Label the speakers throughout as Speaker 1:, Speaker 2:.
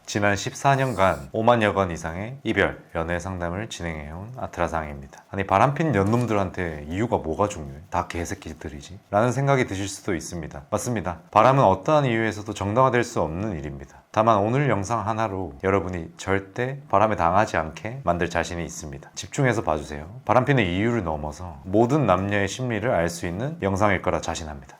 Speaker 1: 지난 14년간 5만여 건 이상의 이별, 연애 상담을 진행해온 아트라상입니다. 아니 바람핀 연놈들한테 이유가 뭐가 중요해? 다 개새끼들이지? 라는 생각이 드실 수도 있습니다. 맞습니다. 바람은 어떠한 이유에서도 정당화될 수 없는 일입니다. 다만 오늘 영상 하나로 여러분이 절대 바람에 당하지 않게 만들 자신이 있습니다. 집중해서 봐주세요. 바람피는 이유를 넘어서 모든 남녀의 심리를 알 수 있는 영상일 거라 자신합니다.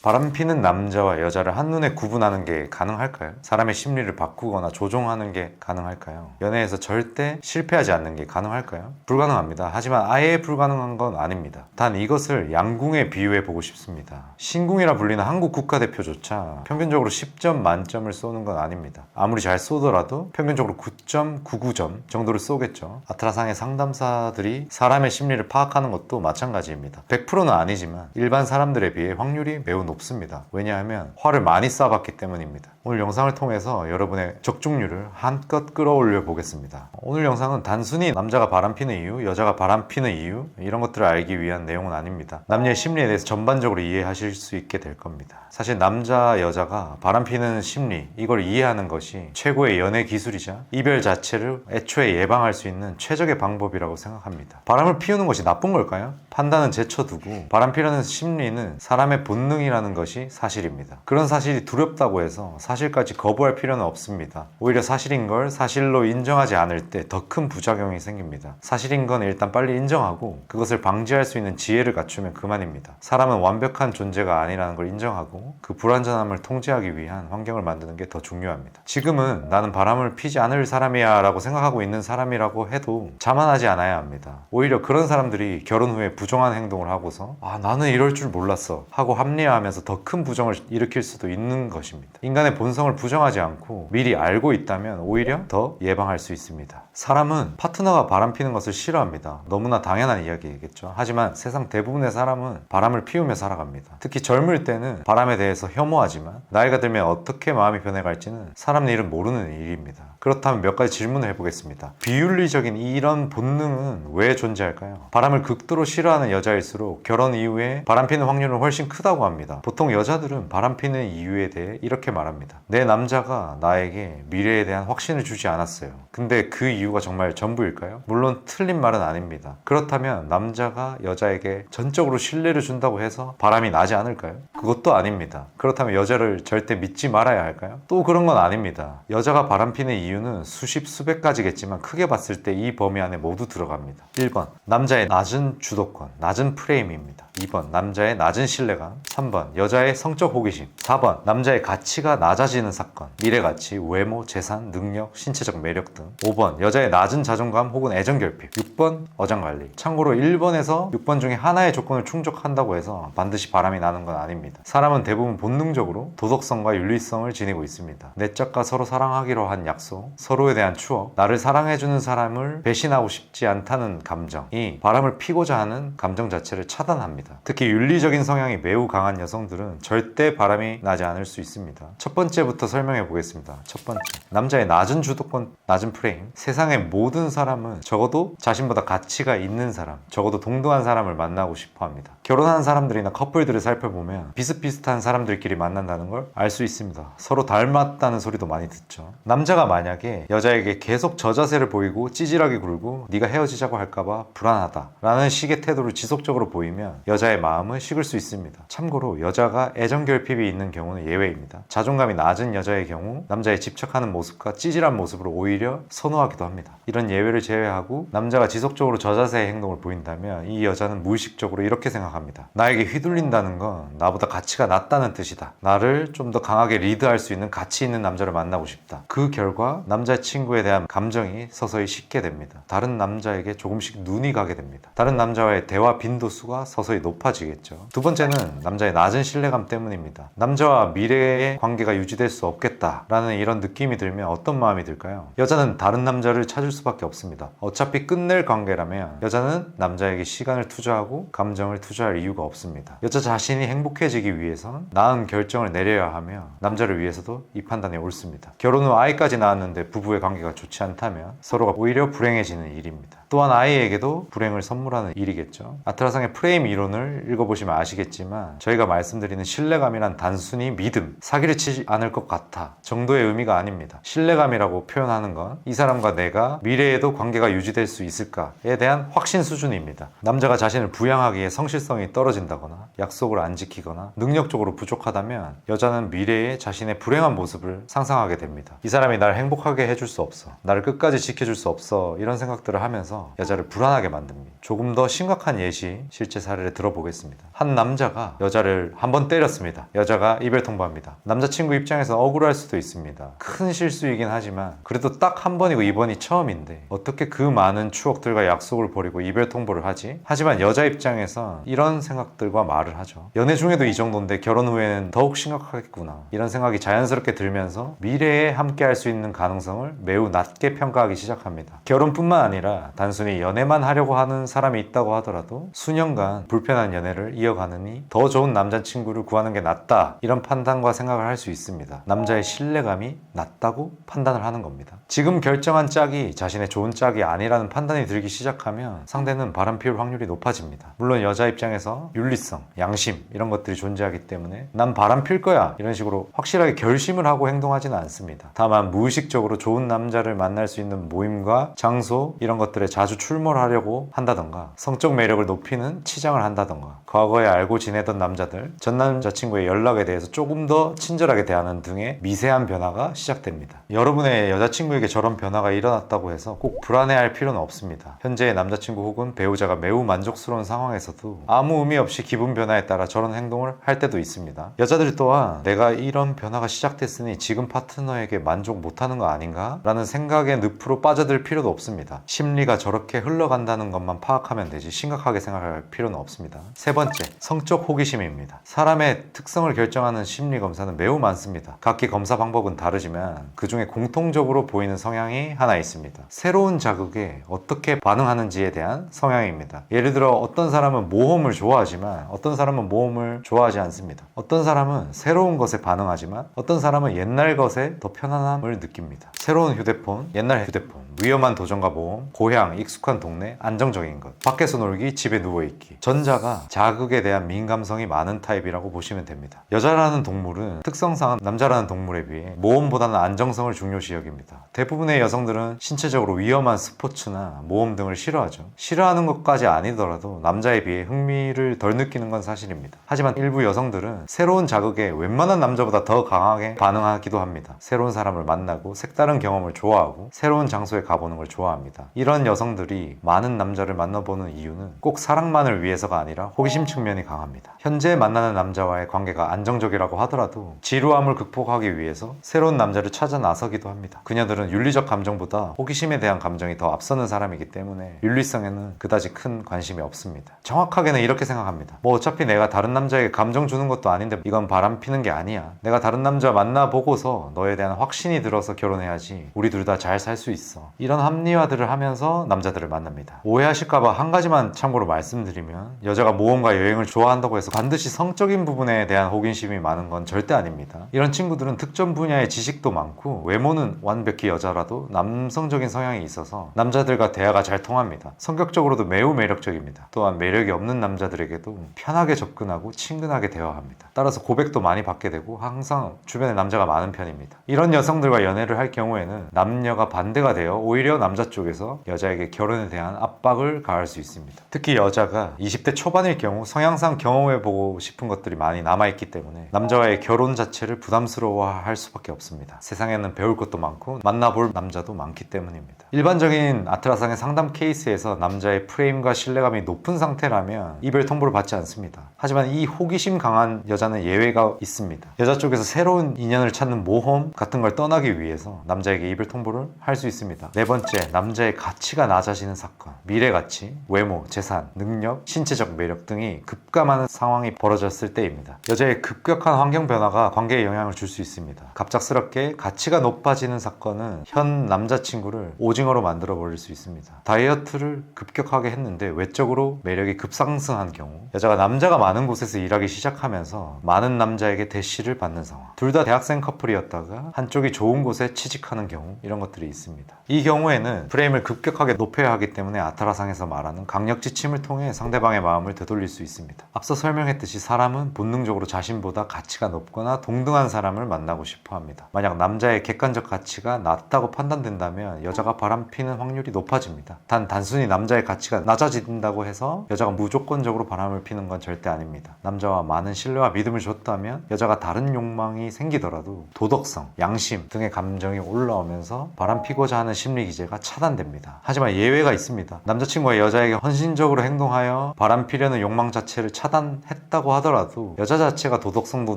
Speaker 1: 바람피는 남자와 여자를 한눈에 구분하는 게 가능할까요? 사람의 심리를 바꾸거나 조종하는 게 가능할까요? 연애에서 절대 실패하지 않는 게 가능할까요? 불가능합니다. 하지만 아예 불가능한 건 아닙니다. 단 이것을 양궁에 비유해 보고 싶습니다. 신궁이라 불리는 한국 국가대표조차 평균적으로 10점 만점을 쏘는 건 아닙니다. 아무리 잘 쏘더라도 평균적으로 9.99점 정도를 쏘겠죠. 아트라상의 상담사들이 사람의 심리를 파악하는 것도 마찬가지입니다. 100%는 아니지만 일반 사람들에 비해 확률이 매우 높습니다. 왜냐하면 화를 많이 쏴봤기 때문입니다. 오늘 영상을 통해서 여러분의 적중률을 한껏 끌어올려 보겠습니다. 오늘 영상은 단순히 남자가 바람피는 이유, 여자가 바람피는 이유 이런 것들을 알기 위한 내용은 아닙니다. 남녀의 심리에 대해서 전반적으로 이해하실 수 있게 될 겁니다. 사실 남자, 여자가 바람피는 심리 이걸 이해하는 것이 최고의 연애 기술이자 이별 자체를 애초에 예방할 수 있는 최적의 방법이라고 생각합니다. 바람을 피우는 것이 나쁜 걸까요? 판단은 제쳐두고 바람피라는 심리는 사람의 본능이라는 것이 사실입니다. 그런 사실이 두렵다고 해서 사실까지 거부할 필요는 없습니다. 오히려 사실인 걸 사실로 인정하지 않을 때 더 큰 부작용이 생깁니다. 사실인 건 일단 빨리 인정하고 그것을 방지할 수 있는 지혜를 갖추면 그만입니다. 사람은 완벽한 존재가 아니라는 걸 인정하고 그 불완전함을 통제하기 위한 환경을 만드는 게 더 중요합니다. 지금은 나는 바람을 피지 않을 사람이야 라고 생각하고 있는 사람이라고 해도 자만하지 않아야 합니다. 오히려 그런 사람들이 결혼 후에 부정한 행동을 하고서 나는 이럴 줄 몰랐어 하고 합리화하면서 더 큰 부정을 일으킬 수도 있는 것입니다. 인간의 본성을 부정하지 않고 미리 알고 있다면 오히려 더 예방할 수 있습니다. 사람은 파트너가 바람피는 것을 싫어합니다. 너무나 당연한 이야기겠죠. 하지만 세상 대부분의 사람은 바람을 피우며 살아갑니다. 특히 젊을 때는 바람에 대해서 혐오하지만 나이가 들면 어떻게 마음이 변해갈지는 사람 일은 모르는 일입니다. 그렇다면 몇 가지 질문을 해보겠습니다. 비윤리적인 이런 본능은 왜 존재할까요? 바람을 극도로 싫어하는 여자일수록 결혼 이후에 바람피는 확률은 훨씬 크다고 합니다. 보통 여자들은 바람피는 이유에 대해 이렇게 말합니다. 내 남자가 나에게 미래에 대한 확신을 주지 않았어요. 근데 그 이유가 정말 전부일까요? 물론 틀린 말은 아닙니다. 그렇다면 남자가 여자에게 전적으로 신뢰를 준다고 해서 바람이 나지 않을까요? 그것도 아닙니다. 그렇다면 여자를 절대 믿지 말아야 할까요? 또 그런 건 아닙니다. 여자가 바람피는 이유는 수십 수백 가지겠지만 크게 봤을 때 이 범위 안에 모두 들어갑니다. 1번 남자의 낮은 주도권, 낮은 프레임입니다. 2번 남자의 낮은 신뢰감, 3번 여자의 성적 호기심, 4번 남자의 가치가 낮아지는 사건, 미래가치, 외모, 재산, 능력, 신체적 매력 등, 5번 여자의 낮은 자존감 혹은 애정 결핍, 6번 어장관리. 참고로 1번에서 6번 중에 하나의 조건을 충족한다고 해서 반드시 바람이 나는 건 아닙니다. 사람은 대부분 본능적으로 도덕성과 윤리성을 지니고 있습니다. 내적과 서로 사랑하기로 한 약속, 서로에 대한 추억, 나를 사랑해주는 사람을 배신하고 싶지 않다는 감정이 바람을 피고자 하는 감정 자체를 차단합니다. 특히 윤리적인 성향이 매우 강한 여성들은 절대 바람이 나지 않을 수 있습니다. 첫 번째부터 설명해 보겠습니다. 첫 번째, 남자의 낮은 주도권, 낮은 프레임. 세상의 모든 사람은 적어도 자신보다 가치가 있는 사람, 적어도 동등한 사람을 만나고 싶어 합니다. 결혼한 사람들이나 커플들을 살펴보면 비슷비슷한 사람들끼리 만난다는 걸 알 수 있습니다. 서로 닮았다는 소리도 많이 듣죠. 남자가 만약에 여자에게 계속 저자세를 보이고 찌질하게 굴고 네가 헤어지자고 할까봐 불안하다 라는 식의 태도를 지속적으로 보이면 여자의 마음은 식을 수 있습니다. 참고로 여자가 애정결핍이 있는 경우는 예외입니다. 자존감이 낮은 여자의 경우 남자의 집착하는 모습과 찌질한 모습으로 오히려 선호하기도 합니다. 이런 예외를 제외하고 남자가 지속적으로 저자세의 행동을 보인다면 이 여자는 무의식적으로 이렇게 생각합니다. 나에게 휘둘린다는 건 나보다 가치가 낮다는 뜻이다. 나를 좀 더 강하게 리드할 수 있는 가치 있는 남자를 만나고 싶다. 그 결과 남자친구에 대한 감정이 서서히 식게 됩니다. 다른 남자에게 조금씩 눈이 가게 됩니다. 다른 남자와의 대화 빈도수가 서서히 높아지겠죠. 두 번째는 남자의 낮은 신뢰감 때문입니다. 남자와 미래의 관계가 유지될 수 없겠다라는 이런 느낌이 들면 어떤 마음이 들까요? 여자는 다른 남자를 찾을 수밖에 없습니다. 어차피 끝낼 관계라면 여자는 남자에게 시간을 투자하고 감정을 투자할 이유가 없습니다. 여자 자신이 행복해지기 위해선 나은 결정을 내려야 하며 남자를 위해서도 이 판단이 옳습니다. 결혼 후 아이까지 낳았는데 부부의 관계가 좋지 않다면 서로가 오히려 불행해지는 일입니다. 또한 아이에게도 불행을 선물하는 일이겠죠. 아트라상의 프레임 이론은 대본을 읽어보시면 아시겠지만 저희가 말씀드리는 신뢰감이란 단순히 믿음, 사기를 치지 않을 것 같아 정도의 의미가 아닙니다. 신뢰감이라고 표현하는 건 이 사람과 내가 미래에도 관계가 유지될 수 있을까에 대한 확신 수준입니다. 남자가 자신을 부양하기에 성실성이 떨어진다거나 약속을 안 지키거나 능력적으로 부족하다면 여자는 미래에 자신의 불행한 모습을 상상하게 됩니다. 이 사람이 날 행복하게 해줄 수 없어, 나를 끝까지 지켜줄 수 없어, 이런 생각들을 하면서 여자를 불안하게 만듭니다. 조금 더 심각한 예시, 실제 사례를 들어보겠습니다. 한 남자가 여자를 한 번 때렸습니다. 여자가 이별 통보합니다. 남자친구 입장에서 억울할 수도 있습니다. 큰 실수이긴 하지만 그래도 딱 한 번이고 이번이 처음인데 어떻게 그 많은 추억들과 약속을 버리고 이별 통보를 하지? 하지만 여자 입장에선 이런 생각들과 말을 하죠. 연애 중에도 이 정도인데 결혼 후에는 더욱 심각하겠구나, 이런 생각이 자연스럽게 들면서 미래에 함께 할 수 있는 가능성을 매우 낮게 평가하기 시작합니다. 결혼뿐만 아니라 단순히 연애만 하려고 하는 사람이 있다고 하더라도 수년간 불편한 연애를 이어가느니 더 좋은 남자친구를 구하는 게 낫다, 이런 판단과 생각을 할 수 있습니다. 남자의 신뢰감이 낮다고 판단을 하는 겁니다. 지금 결정한 짝이 자신의 좋은 짝이 아니라는 판단이 들기 시작하면 상대는 바람 피울 확률이 높아집니다. 물론 여자 입장에서 윤리성, 양심 이런 것들이 존재하기 때문에 난 바람 필 거야 이런 식으로 확실하게 결심을 하고 행동하지는 않습니다. 다만 무의식적으로 좋은 남자를 만날 수 있는 모임과 장소 이런 것들에 자주 출몰 하려고 한다던가, 성적 매력을 높이는 치장을 한다던가, 과거에 알고 지내던 남자들, 전 남자친구의 연락에 대해서 조금 더 친절하게 대하는 등의 미세한 변화가 시작됩니다. 여러분의 여자친구에게 저런 변화가 일어났다고 해서 꼭 불안해할 필요는 없습니다. 현재의 남자친구 혹은 배우자가 매우 만족스러운 상황에서도 아무 의미 없이 기분 변화에 따라 저런 행동을 할 때도 있습니다. 여자들 또한 내가 이런 변화가 시작됐으니 지금 파트너에게 만족 못하는 거 아닌가? 라는 생각의 늪으로 빠져들 필요도 없습니다. 심리가 저렇게 흘러간다는 것만 파악하면 되지 심각하게 생각할 필요는 없습니다. 세 번째, 성적 호기심입니다. 사람의 특성을 결정하는 심리 검사는 매우 많습니다. 각기 검사 방법은 다르지만 그 중에 공통적으로 보이는 성향이 하나 있습니다. 새로운 자극에 어떻게 반응하는지에 대한 성향입니다. 예를 들어 어떤 사람은 모험을 좋아하지만 어떤 사람은 모험을 좋아하지 않습니다. 어떤 사람은 새로운 것에 반응하지만 어떤 사람은 옛날 것에 더 편안함을 느낍니다. 새로운 휴대폰, 옛날 휴대폰, 위험한 도전과 모험, 고향, 익숙한 동네, 안정적인 것, 밖에서 놀기, 집에 누워있기. 전자가 자극에 대한 민감성이 많은 타입이라고 보시면 됩니다. 여자라는 동물은 특성상 남자라는 동물에 비해 모험보다는 안정성을 중요시 여깁니다. 대부분의 여성들은 신체적으로 위험한 스포츠나 모험 등을 싫어하죠. 싫어하는 것까지 아니더라도 남자에 비해 흥미를 덜 느끼는 건 사실입니다. 하지만 일부 여성들은 새로운 자극에 웬만한 남자보다 더 강하게 반응하기도 합니다. 새로운 사람을 만나고 색다른 경험을 좋아하고 새로운 장소에 가보는 걸 좋아합니다. 이런 여성들이 많은 남자를 만나보는 이유는 꼭 사랑만을 위해서가 아니라 호기심 측면이 강합니다. 현재 만나는 남자와의 관계가 안정적이라고 하더라도 지루함을 극복하기 위해서 새로운 남자를 찾아 나서기도 합니다. 그녀들은 윤리적 감정보다 호기심에 대한 감정이 더 앞서는 사람이기 때문에 윤리성에는 그다지 큰 관심이 없습니다. 정확하게는 이렇게 생각합니다. 뭐 어차피 내가 다른 남자에게 감정 주는 것도 아닌데 이건 바람 피는 게 아니야. 내가 다른 남자 만나보고서 너에 대한 확신이 들어서 결혼해야지. 우리 둘 다 잘 살 수 있어. 이런 합리화들을 하면서 남자들을 만납니다. 오해하실까봐 한 가지만 참고로 말씀드리면 여자가 모험과 여행을 좋아한다고 해서 반드시 성적인 부분에 대한 호기심이 많은 건 절대 아닙니다. 이런 친구들은 특정 분야의 지식도 많고 외모는 완벽히 여자라도 남성적인 성향이 있어서 남자들과 대화가 잘 통합니다. 성격적으로도 매우 매력적입니다. 또한 매력이 없는 남자들에게도 편하게 접근하고 친근하게 대화합니다. 따라서 고백도 많이 받게 되고 항상 주변에 남자가 많은 편입니다. 이런 여성들과 연애를 할 경우에는 남녀가 반대가 되어 오히려 남자 쪽에서 여자에게 결혼에 대한 압박을 가할 수 있습니다. 특히 여자가 20대 초반일 경우 성향상 경험해보고 싶은 것들이 많이 남아있기 때문에 남자와의 결혼 자체를 부담스러워할 수밖에 없습니다. 세상에는 배울 것도 많고 만나볼 남자도 많기 때문입니다. 일반적인 아트라상의 상담 케이스에서 남자의 프레임과 신뢰감이 높은 상태라면 이별 통보를 받지 않습니다. 하지만 이 호기심 강한 여자는 예외가 있습니다. 여자 쪽에서 새로운 인연을 찾는 모험 같은 걸 떠나기 위해서 남자에게 이별 통보를 할 수 있습니다. 네 번째, 남자의 가치가 낮아지는 사건. 미래 가치, 외모, 재산, 능력, 신체적 매력 등이 급감하는 상황이 벌어졌을 때입니다. 여자의 급격한 환경 변화가 관계에 영향을 줄 수 있습니다. 갑작스럽게 가치가 높아지는 사건은 현 남자친구를 오징어로 만들어 버릴 수 있습니다. 다이어트를 급격하게 했는데 외적으로 매력이 급상승한 경우, 여자가 남자가 많은 곳에서 일하기 시작하면서 많은 남자에게 대시를 받는 상황. 둘 다 대학생 커플이었다가 한쪽이 좋은 곳에 취직하는 경우, 이런 것들이 있습니다. 이 경우에는 프레임을 급격하게 높여야 하기 때문에 아타라상에서 말하는 강력 지침을 통해 상대방의 마음을 마음을 되돌릴 수 있습니다. 앞서 설명했듯이 사람은 본능적으로 자신보다 가치가 높거나 동등한 사람을 만나고 싶어 합니다. 만약 남자의 객관적 가치가 낮다고 판단된다면 여자가 바람피는 확률이 높아집니다. 단순히 남자의 가치가 낮아진다고 해서 여자가 무조건적으로 바람을 피는 건 절대 아닙니다. 남자와 많은 신뢰와 믿음을 줬다면 여자가 다른 욕망이 생기더라도 도덕성, 양심 등의 감정이 올라오면서 바람피고자 하는 심리 기제가 차단됩니다. 하지만 예외가 있습니다. 남자친구가 여자에게 헌신적으로 행동하여 바람피려는 욕망 자체를 차단했다고 하더라도 여자 자체가 도덕성도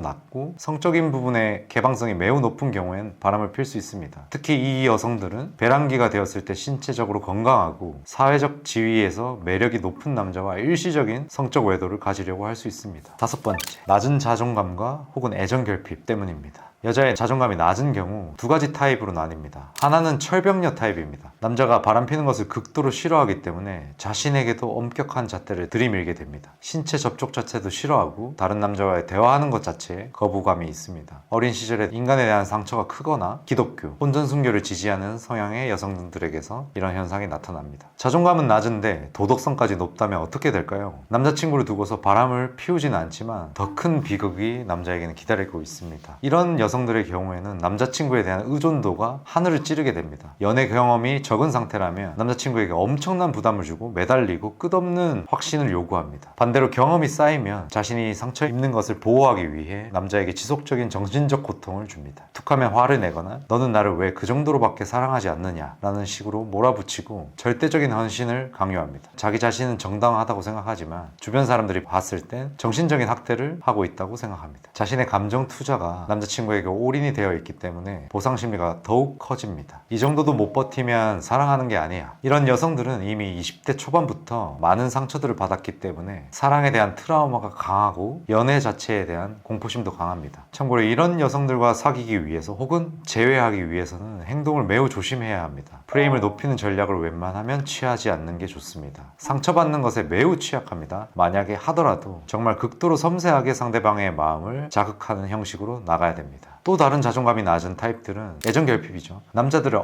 Speaker 1: 낮고 성적인 부분의 개방성이 매우 높은 경우엔 바람을 필 수 있습니다. 특히 이 여성들은 배란기가 되었을 때 신체적으로 건강하고 사회적 지위에서 매력이 높은 남자와 일시적인 성적 외도를 가지려고 할 수 있습니다. 5번째, 낮은 자존감과 혹은 애정 결핍 때문입니다. 여자의 자존감이 낮은 경우 두 가지 타입으로 나뉩니다. 하나는 철벽녀 타입입니다. 남자가 바람피는 것을 극도로 싫어하기 때문에 자신에게도 엄격한 잣대를 들이밀게 됩니다. 신체 접촉 자체도 싫어하고 다른 남자와의 대화하는 것 자체에 거부감이 있습니다. 어린 시절에 인간에 대한 상처가 크거나 기독교, 혼전순교를 지지하는 성향의 여성들에게서 이런 현상이 나타납니다. 자존감은 낮은데 도덕성까지 높다면 어떻게 될까요? 남자친구를 두고서 바람을 피우지는 않지만 더 큰 비극이 남자에게는 기다리고 있습니다. 이런 여성들의 경우에는 남자친구에 대한 의존도가 하늘을 찌르게 됩니다. 연애 경험이 적은 상태라면 남자친구에게 엄청난 부담을 주고 매달리고 끝없는 확신을 요구합니다. 반대로 경험이 쌓이면 자신이 상처 입는 것을 보호하기 위해 남자에게 지속적인 정신적 고통을 줍니다. 툭하면 화를 내거나 너는 나를 왜 그 정도로밖에 사랑하지 않느냐 라는 식으로 몰아붙이고 절대적인 헌신을 강요합니다. 자기 자신은 정당하다고 생각하지만 주변 사람들이 봤을 땐 정신적인 학대를 하고 있다고 생각합니다. 자신의 감정 투자가 남자친구에게 올인이 되어 있기 때문에 보상 심리가 더욱 커집니다. 이 정도도 못 버티면 사랑하는 게 아니야. 이런 여성들은 이미 20대 초반부터 많은 상처들을 받았기 때문에 사랑에 대한 트라우마가 강하고 연애 자체에 대한 공포심도 강합니다. 참고로 이런 여성들과 사귀기 위해서 혹은 제외하기 위해서는 행동을 매우 조심해야 합니다. 프레임을 높이는 전략을 웬만하면 취하지 않는 게 좋습니다. 상처받는 것에 매우 취약합니다. 만약에 하더라도 정말 극도로 섬세하게 상대방의 마음을 자극하는 형식으로 나가야 됩니다. 또 다른 자존감이 낮은 타입들은 애정 결핍이죠. 남자들을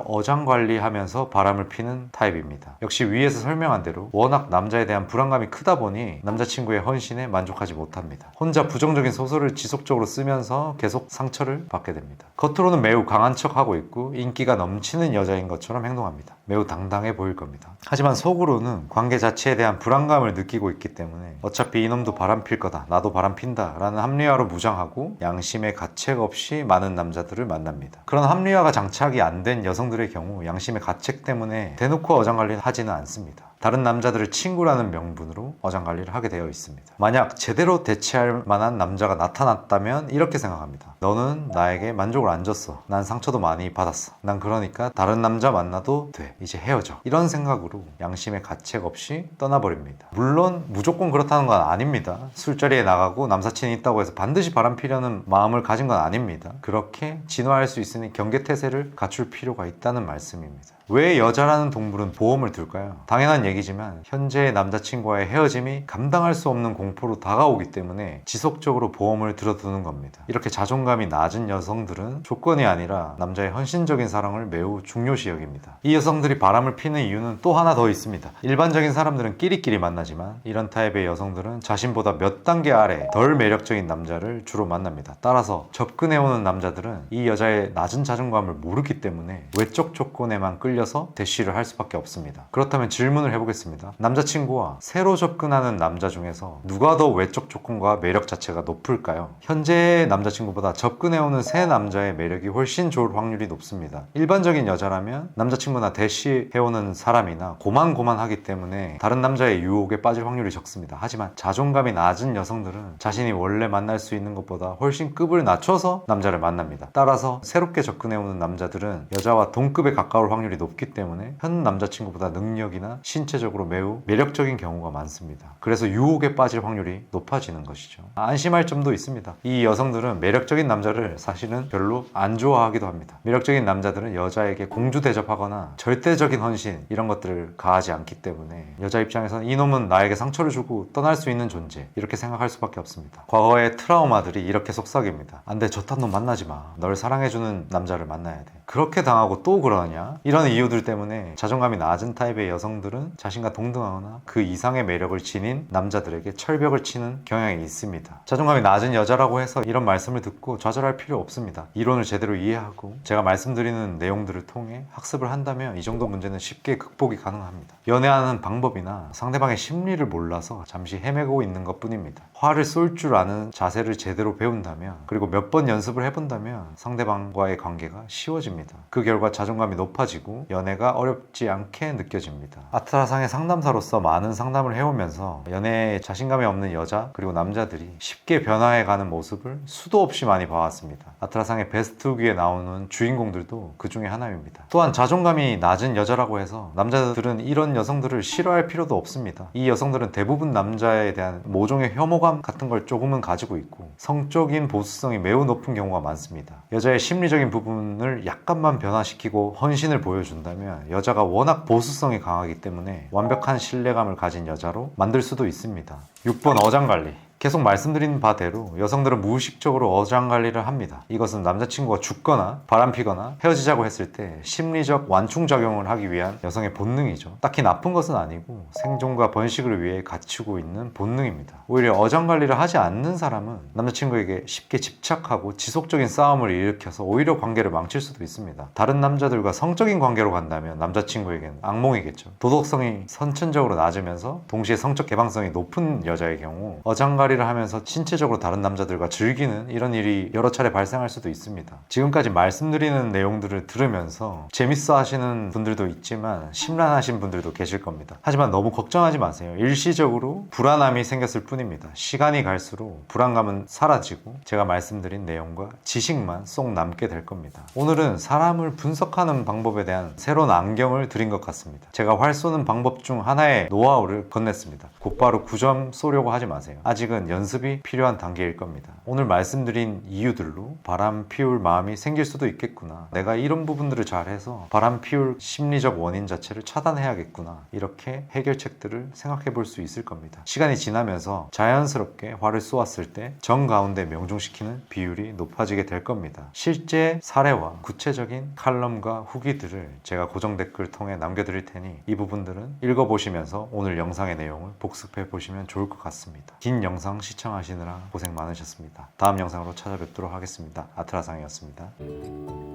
Speaker 1: 어장관리하면서 바람을 피는 타입입니다. 역시 위에서 설명한 대로 워낙 남자에 대한 불안감이 크다 보니 남자친구의 헌신에 만족하지 못합니다. 혼자 부정적인 소설을 지속적으로 쓰면서 계속 상처를 받게 됩니다. 겉으로는 매우 강한 척하고 있고 인기가 넘치는 여자인 것처럼 행동합니다. 매우 당당해 보일 겁니다. 하지만 속으로는 관계 자체에 대한 불안감을 느끼고 있기 때문에 어차피 이놈도 바람 필 거다, 나도 바람 핀다 라는 합리화로 무장하고 양심의 가책 없이 많은 남자들을 만납니다. 그런 합리화가 장착이 안 된 여성들의 경우 양심의 가책 때문에 대놓고 어장관리를 하지는 않습니다. 다른 남자들을 친구라는 명분으로 어장관리를 하게 되어 있습니다. 만약 제대로 대체할 만한 남자가 나타났다면 이렇게 생각합니다. 너는 나에게 만족을 안 줬어. 난 상처도 많이 받았어. 난 그러니까 다른 남자 만나도 돼. 이제 헤어져. 이런 생각으로 양심의 가책 없이 떠나버립니다. 물론 무조건 그렇다는 건 아닙니다. 술자리에 나가고 남사친이 있다고 해서 반드시 바람피려는 마음을 가진 건 아닙니다. 그렇게 진화할 수 있으니 경계태세를 갖출 필요가 있다는 말씀입니다. 왜 여자라는 동물은 보험을 들까요? 당연한 얘기지만 현재의 남자친구와의 헤어짐이 감당할 수 없는 공포로 다가오기 때문에 지속적으로 보험을 들어두는 겁니다. 이렇게 자존감이 낮은 여성들은 조건이 아니라 남자의 헌신적인 사랑을 매우 중요시 여깁니다. 이 여성들이 바람을 피는 이유는 또 하나 더 있습니다. 일반적인 사람들은 끼리끼리 만나지만 이런 타입의 여성들은 자신보다 몇 단계 아래 덜 매력적인 남자를 주로 만납니다. 따라서 접근해오는 남자들은 이 여자의 낮은 자존감을 모르기 때문에 외적 조건에만 끌려서 대시를 할 수밖에 없습니다. 그렇다면 질문을 해보겠습니다. 남자친구와 새로 접근하는 남자 중에서 누가 더 외적 조건과 매력 자체가 높을까요? 현재의 남자친구보다 접근해오는 새 남자의 매력이 훨씬 좋을 확률이 높습니다. 일반적인 여자라면 남자친구나 대시해오는 사람이나 고만고만하기 때문에 다른 남자의 유혹에 빠질 확률이 적습니다. 하지만 자존감이 낮은 여성들은 자신이 원래 만날 수 있는 것보다 훨씬 급을 낮춰서 남자를 만납니다. 따라서 새롭게 접근해오는 남자들은 여자와 동급에 가까울 확률이 높기 때문에 현 남자친구보다 능력이나 신체적으로 매우 매력적인 경우가 많습니다. 그래서 유혹에 빠질 확률이 높아지는 것이죠. 안심할 점도 있습니다. 이 여성들은 매력적인 남자를 사실은 별로 안 좋아하기도 합니다. 매력적인 남자들은 여자에게 공주 대접하거나 절대적인 헌신 이런 것들을 가하지 않기 때문에 여자 입장에서는 이놈은 나에게 상처를 주고 떠날 수 있는 존재 이렇게 생각할 수밖에 없습니다. 과거의 트라우마들이 이렇게 속삭입니다. 안 돼, 저딴 놈 만나지 마. 널 사랑해주는 남자를 만나야 돼. 그렇게 당하고 또 그러냐? 이런 이유들 때문에 자존감이 낮은 타입의 여성들은 자신과 동등하거나 그 이상의 매력을 지닌 남자들에게 철벽을 치는 경향이 있습니다. 자존감이 낮은 여자라고 해서 이런 말씀을 듣고 좌절할 필요 없습니다. 이론을 제대로 이해하고 제가 말씀드리는 내용들을 통해 학습을 한다면 이 정도 문제는 쉽게 극복이 가능합니다. 연애하는 방법이나 상대방의 심리를 몰라서 잠시 헤매고 있는 것 뿐입니다. 화를 쏠 줄 아는 자세를 제대로 배운다면, 그리고 몇 번 연습을 해본다면 상대방과의 관계가 쉬워집니다. 그 결과 자존감이 높아지고 연애가 어렵지 않게 느껴집니다. 아트라상의 상담사로서 많은 상담을 해오면서 연애에 자신감이 없는 여자 그리고 남자들이 쉽게 변화해가는 모습을 수도 없이 많이 봐왔습니다. 아트라상의 베스트 후기에 나오는 주인공들도 그 중에 하나입니다. 또한 자존감이 낮은 여자라고 해서 남자들은 이런 여성들을 싫어할 필요도 없습니다. 이 여성들은 대부분 남자에 대한 모종의 혐오감 같은 걸 조금은 가지고 있고 성적인 보수성이 매우 높은 경우가 많습니다. 여자의 심리적인 부분을 약간만 변화시키고 헌신을 보여준다면 여자가 워낙 보수성이 강하기 때문에 완벽한 신뢰감을 가진 여자로 만들 수도 있습니다. 6번 어장관리. 계속 말씀드린 바대로 여성들은 무의식적으로 어장관리를 합니다. 이것은 남자친구가 죽거나 바람피거나 헤어지자고 했을 때 심리적 완충작용을 하기 위한 여성의 본능이죠. 딱히 나쁜 것은 아니고 생존과 번식을 위해 갖추고 있는 본능입니다. 오히려 어장관리를 하지 않는 사람은 남자친구에게 쉽게 집착하고 지속적인 싸움을 일으켜서 오히려 관계를 망칠 수도 있습니다. 다른 남자들과 성적인 관계로 간다면 남자친구에겐 악몽이겠죠. 도덕성이 선천적으로 낮으면서 동시에 성적 개방성이 높은 여자의 경우 어장관리를 하면서 신체적으로 다른 남자들과 즐기는 이런 일이 여러 차례 발생할 수도 있습니다. 지금까지 말씀드리는 내용들을 들으면서 재밌어 하시는 분들도 있지만 심란하신 분들도 계실 겁니다. 하지만 너무 걱정하지 마세요. 일시적으로 불안함이 생겼을 뿐입니다. 시간이 갈수록 불안감은 사라지고 제가 말씀드린 내용과 지식만 쏙 남게 될 겁니다. 오늘은 사람을 분석하는 방법에 대한 새로운 안경을 드린 것 같습니다. 제가 활 쏘는 방법 중 하나의 노하우를 건넸습니다. 곧바로 9점 쏘려고 하지 마세요. 아직은 연습이 필요한 단계일 겁니다. 오늘 말씀드린 이유들로 바람 피울 마음이 생길 수도 있겠구나, 내가 이런 부분들을 잘해서 바람 피울 심리적 원인 자체를 차단해야겠구나, 이렇게 해결책들을 생각해 볼 수 있을 겁니다. 시간이 지나면서 자연스럽게 화를 쏘았을 때 정 가운데 명중시키는 비율이 높아지게 될 겁니다. 실제 사례와 구체적인 칼럼과 후기들을 제가 고정 댓글 통해 남겨드릴 테니 이 부분들은 읽어보시면서 오늘 영상의 내용을 복습해 보시면 좋을 것 같습니다. 긴 영상 시청하시느라 고생 많으셨습니다. 다음 영상으로 찾아뵙도록 하겠습니다. 아트라상이었습니다.